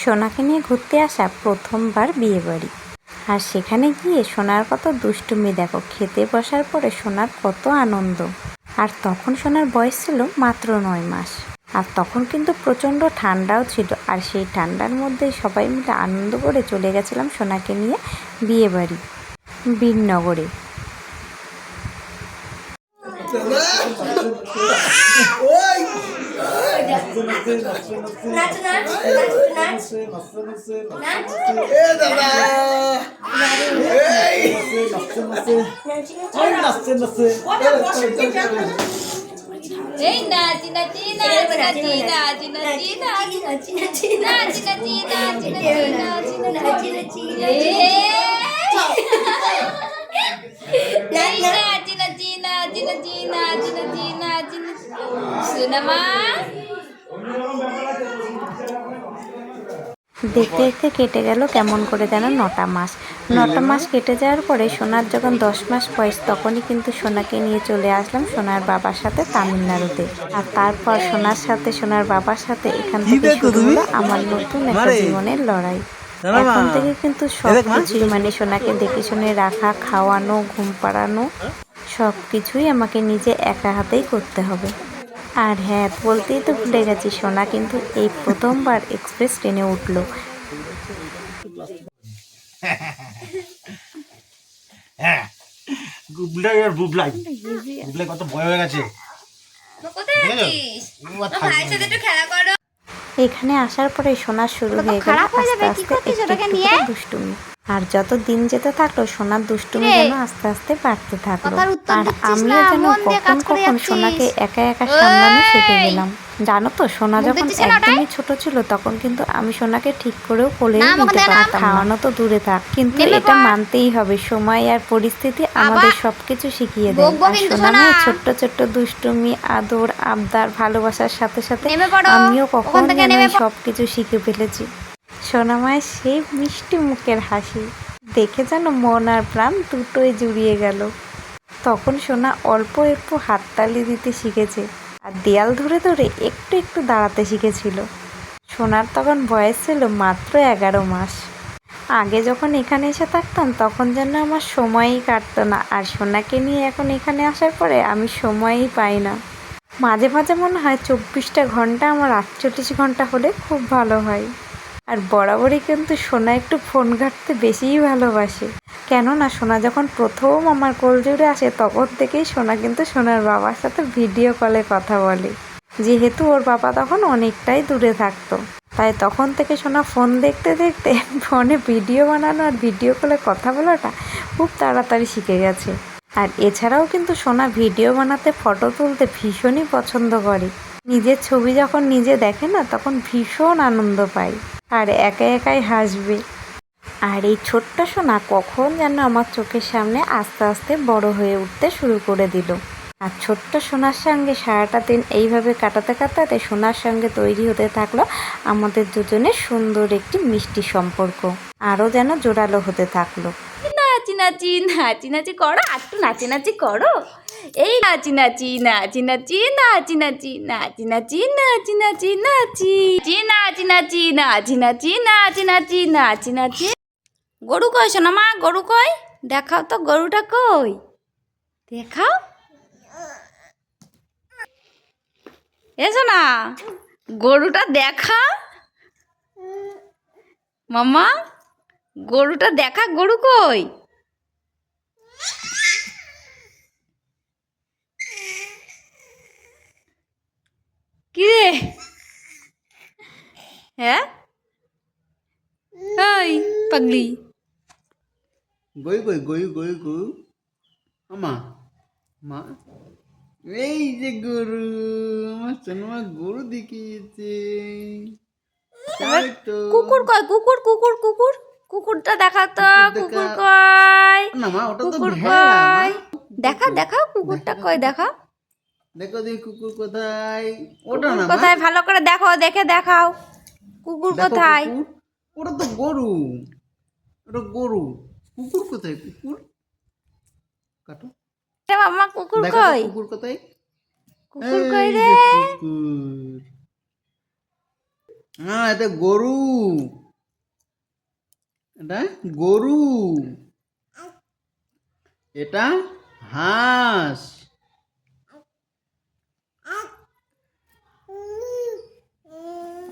সোনাকে নিয়ে ঘুরতে আসা প্রথমবার বিয়ে বাড়ি, আর সেখানে গিয়ে সোনার কত দুষ্টুমি দেখো। খেতে বসার পরে সোনার কত আনন্দ। আর তখন সোনার বয়স ছিল মাত্র 9 মাস। আর তখন কিন্তু প্রচণ্ড ঠান্ডাও ছিল, আর সেই ঠান্ডার মধ্যেই সবাই মিলে আনন্দ করে চলে গেছিলাম সোনাকে নিয়ে বিয়ে বাড়ি বীরনগরে। এই নাচি নাচি নাচি নাচি নাচি নাচি নাচি নাচি নাচি নাচি নাচি নাচি নাচি নাচি নাচি সুনামা। দেখতে দেখতে কেটে গেল কেমন করে যেন 9টা মাস। 9টা মাস কেটে যাওয়ার পরে সোনার যখন 10 মাস বয়স, তখনই কিন্তু সোনাকে নিয়ে চলে আসলাম সোনার বাবার সাথে তামিলনাড়ুতে। আর তারপর সোনার সাথে সোনার বাবার সাথে এখান থেকে শুরু হলো আমার নতুন একটা জীবনের লড়াই। এখন থেকে কিন্তু সব কিছুই মানে সোনাকে দেখে শুনে রাখা, খাওয়ানো, ঘুম পাড়ানো সব কিছুই আমাকে নিজে একা হাতেই করতে হবে। আর হ্যাঁ, বলতেই তো ভুলে গেছি, সোনা কিন্তু এই প্রথমবার এক্সপ্রেস ট্রেনে উঠলো। হ্যাঁ, গুবলাই আর বুবলাই কত বড় হয়ে গেছে। এখানে আসার পরে সোনার শুরু হয়ে গেল আস্তে আস্তে একটু দুষ্টুমি। আর যত দিন যেতে থাকলো সোনার দুষ্টুমি যেন আস্তে আস্তে বাড়তে থাকলো। আর আমিও যেন কখন কখন সোনাকে একা একা সামলানো শিখে গেলাম। জানো তো, সোনা যখন একদমই ছোট ছিল তখন কিন্তু আমি সোনাকে ঠিক করেও কোলে নিতে পারতাম। খাওয়ানো তো দূরে থাক, কিন্তু এটা মানতেই হবে, সময় আর পরিস্থিতি আমাদের সবকিছু শিখিয়ে দেয়। আর সোনা মেয়ে ছোট্ট ছোট্ট দুষ্টুমি, আদর, আবদার, ভালোবাসার সাথে সাথে আমিও কখন যেন সবকিছু শিখে ফেলেছি। সোনা মায়ের সেই মিষ্টি মুখের হাসি দেখে যেন মন আর প্রাণ দুটোই জুড়িয়ে গেল। তখন সোনা অল্প একটু হাততালি দিতে শিখেছে, আর দেয়াল ধরে ধরে একটু একটু দাঁড়াতে শিখেছিল। সোনার তখন বয়স ছিল মাত্র 11 মাস। আগে যখন এখানে এসে থাকতাম তখন যেন আমার সময়ই কাটতো না, আর সোনাকে নিয়ে এখন এখানে আসার পরে আমি সময়ই পাই না। মাঝে মাঝে মনে হয় 24টা ঘন্টা আমার 48 ঘন্টা হলে খুব ভালো হয়। আর বরাবরই কিন্তু সোনা একটু ফোন ঘাঁটতে বেশিই ভালোবাসে। কেননা সোনা যখন প্রথম আমার কোলজুড়ে আসে তখন থেকেই সোনা কিন্তু সোনার বাবার সাথে ভিডিও কলে কথা বলে। যেহেতু ওর বাবা তখন অনেকটাই দূরে থাকতো, তাই তখন থেকে সোনা ফোন দেখতে দেখতে ফোনে ভিডিও বানানো আর ভিডিও কলে কথা বলাটা খুব তাড়াতাড়ি শিখে গেছে। আর এছাড়াও কিন্তু সোনা ভিডিও বানাতে, ফটো তুলতে ভীষণই পছন্দ করে। নিজের ছবি যখন নিজে দেখে না তখন ভীষণ আনন্দ পায়, আর একা একাই হাসবে। আর এই ছোট্ট সোনা কখন যেন আমার চোখের সামনে আস্তে আস্তে বড় হয়ে উঠতে শুরু করে দিল। আর ছোট্ট সোনার সঙ্গে সারাটা দিন এইভাবে কাটাতে কাটাতে সোনার সঙ্গে তৈরি হতে থাকলো আমাদের দুজনের সুন্দর একটি মিষ্টি সম্পর্ক, আরও যেন জোরালো হতে থাকলো। নাচি নাচি নাচি নাচি করো, একটু নাচি নাচি করো। এই নাচি নাচি নাচি নাচি নাচি নাচি নাচি নাচি নাচি নাচি নাচি নাচি নাচি নাচি নাচি নাচি নাচি নাচি নাচি। গরু কই শোনা মা, গরু কই? দেখাও তো গরুটা কই, দেখাও। এসো না, গরুটা দেখা মামা, গরুটা দেখা, গরু কই? কি রে? হ্যাঁ ওই পাগলি, গই গই গই গই গই আমা মা, এই যে গরু, আমার সোনা গরু দেখিয়েছে। কুকুর কই? কুকুর কুকুর কুকুর, কুকুরটা দেখা তো, কুকুর কই? না মা, ওটা তো কুকুর ভেড়া। কই? দেখা দেখাও কুকুরটা কই, দেখা। দেখো দেখি কুকুর কোথায়। ওটা কুকুর না মা, কোথায় ভালো করে দেখো, দেখে দেখাও কুকুর দেখো কোথায়। কুকুর, ওটা তো গরু, ওটা গরু। কুকুর কোথায়? কুকুর কাটো, মামা কুকুর দেখো তো কই? কুকুর কোথায়। কুকুর এই কই রে? যে কুকুর, হ্যাঁ, এটা গরু। এটা গরু। এটা হাঁস।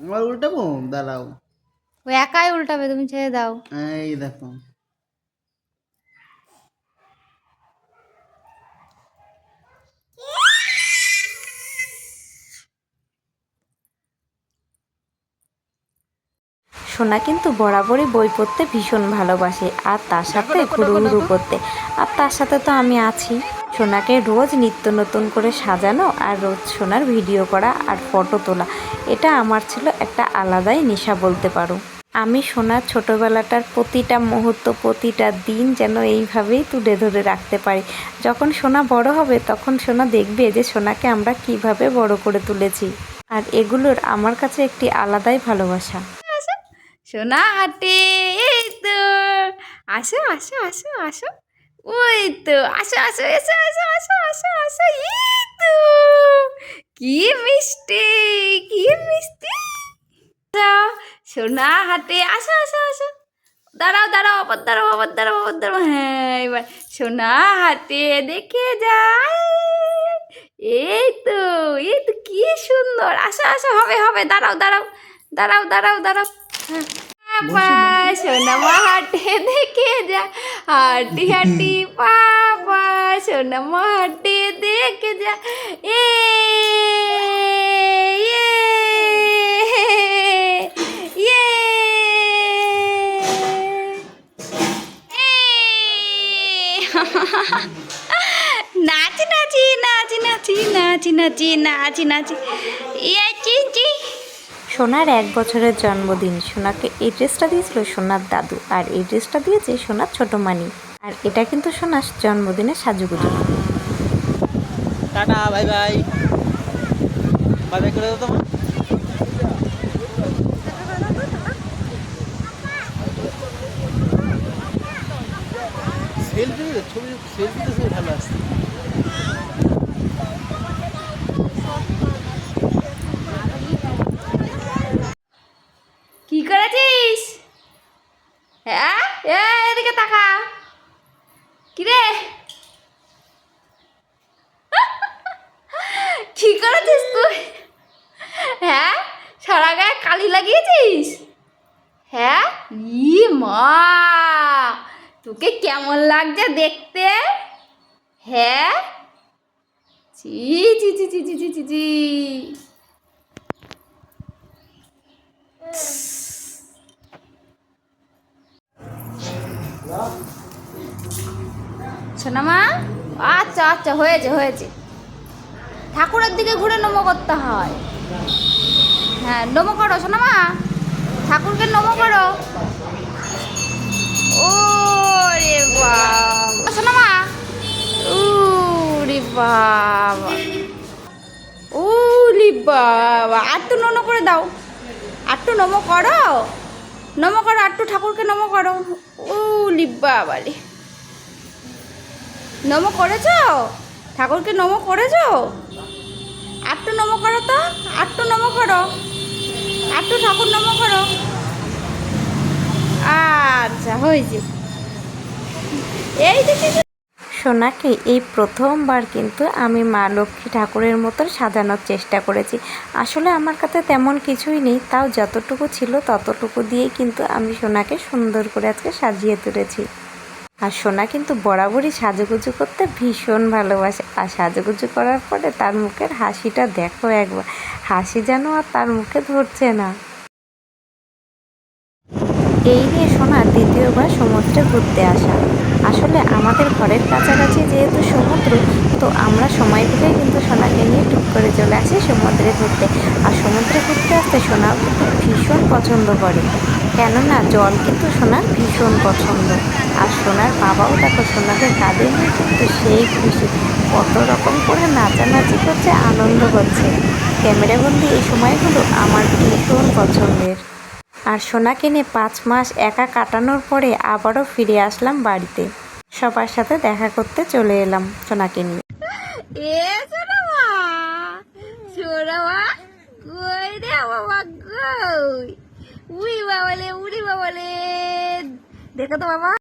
আমার উল্টাবো, দাঁড়াও। ও একাই উল্টাবে, তুমি ছেড়ে দাও। এই দেখো। সোনা কিন্তু বরাবরই বই পড়তে ভীষণ ভালোবাসে, আর তার সাথে ঘুরু করতে। আর তার সাথে তো আমি আছি। সোনাকে রোজ নিত্য নতুন করে সাজানো, আর রোজ সোনার ভিডিও করা আর ফটো তোলা, এটা আমার ছিল একটা আলাদাই নেশা বলতে পারো। আমি সোনার ছোটোবেলাটার প্রতিটা মুহূর্ত, প্রতিটা দিন যেন এইভাবেই তুলে ধরে রাখতে পারি। যখন সোনা বড় হবে তখন সোনা দেখবে যে সোনাকে আমরা কিভাবে বড় করে তুলেছি। আর এগুলোর আমার কাছে একটি আলাদাই ভালোবাসা। সোনা হাটে, এই তো আসো আসো আসো আসো, ওই তো আসো আসো, এসো আসো আসো আসো আসো, এই তো কি মিষ্টি, কি মিষ্টি। সোনা হাটে, আসো আসো আসো, দাঁড়াও দাঁড়াও, আবার দাঁড়াও, আবার দাঁড়াও, আবার দাঁড়াও। হ্যাঁ, এবার সোনা হাটে দেখে যায়, এই তো কি সুন্দর। আসো আসো, হবে হবে, দাঁড়াও দাঁড়াও দাঁড়াও দাঁড়াও দাঁড়াও। বাবা সোনা মা হাটে দেখে যা, হাঁটি হাঁটি বাবা সোনা মা হাটে দেখে যা, এ ইয়ে নাচি নাচি নাচি নাচি নাচি নাচি নাচি নাচি, ইয়ে চিনচি। সোনার 1 বছরের জন্মদিন। সোনাকে এই ড্রেসটা দিয়েছিল সোনার দাদু, আর এই ড্রেসটা দিয়েছে সোনার ছোটো মানি। আর এটা কিন্তু সোনার জন্মদিনের সাজুগুজু। Tata, bye bye. Bye bye করে দাও তোমার। সেলফি, ছবি সেলফিতে সে ভালো আসছে। কি করেছিস? হ্যাঁ, এদিকে তাকা। কিরে কি করেছিস তুই? হ্যাঁ, সারা গায়ে কালি লাগিয়েছিস? হ্যাঁ, ই মা, তোকে কেমন লাগছে দেখতে? হ্যাঁ, ছি ছি ছি ছি ছি ছি ছি ছি। সোনামা, আচ্ছা আচ্ছা, হয়েছে হয়েছে। ঠাকুরের দিকে ঘুরে নমো করতে হয়। হ্যাঁ, নমো করো সোনামা, ঠাকুরকে নমো করো। ও রে বাবা সোনামা, ও রে বাবা, ও রে বাবা, আটটু নমো করে দাও, আটটু নমো করো, নমো করো, আটটু ঠাকুরকে নমো করো। ও লি বাবা রে, নমো করেছো? ঠাকুরকে নমো করেছো? আটটু নমো করো তো, আটটু নমো করো, আটটু ঠাকুর নমো করো। আচ্ছা, হয়েছে। এই দেখি সোনাকে এই প্রথমবার কিন্তু আমি মা লক্ষ্মী ঠাকুরের মতো সাজানোর চেষ্টা করেছি। আসলে আমার কাছে তেমন কিছুই নেই, তাও যতটুকু ছিল ততটুকু দিয়েই কিন্তু আমি সোনাকে সুন্দর করে আজকে সাজিয়ে তুলেছি। আর সোনা কিন্তু বরাবরই সাজুগুজু করতে ভীষণ ভালোবাসে। আর সাজুগুজু করার পরে তার মুখের হাসিটা দেখো একবার, হাসি যেন আর তার মুখে ধরছে না। এই নিয়ে সোনা দ্বিতীয়বার সমুদ্রে ঘুরতে আসা। আসলে আমাদের ঘরের কাছাকাছি যেহেতু সমুদ্র, তো আমরা সময় পেলে কিন্তু সোনাকে নিয়ে টুক করে চলে আসি সমুদ্রে ঘুরতে। আর সমুদ্রে ঘুরতে আসতে সোনাও কিন্তু ভীষণ পছন্দ করে, কেননা জল কিন্তু সোনার ভীষণ পছন্দ। আর সোনার বাবাও দেখো সোনাকে কাঁধে নিয়ে কিন্তু সেই খুশি, কত রকম করে নাচানাচি করছে, আনন্দ করছে। ক্যামেরাবন্দি এই সময়গুলো আমার ভীষণ পছন্দের। আর সোনাকে নিয়ে 5 মাস একা কাটানোর পরে আবারও ফিরে আসলাম বাড়িতে। সবার সাথে দেখা করতে চলে এলাম সোনাকে নিয়ে। এ সোনামা, সোনামা কই রে বাবা, উই বাবালে উড়ি বাবালে দেখো তো বাবা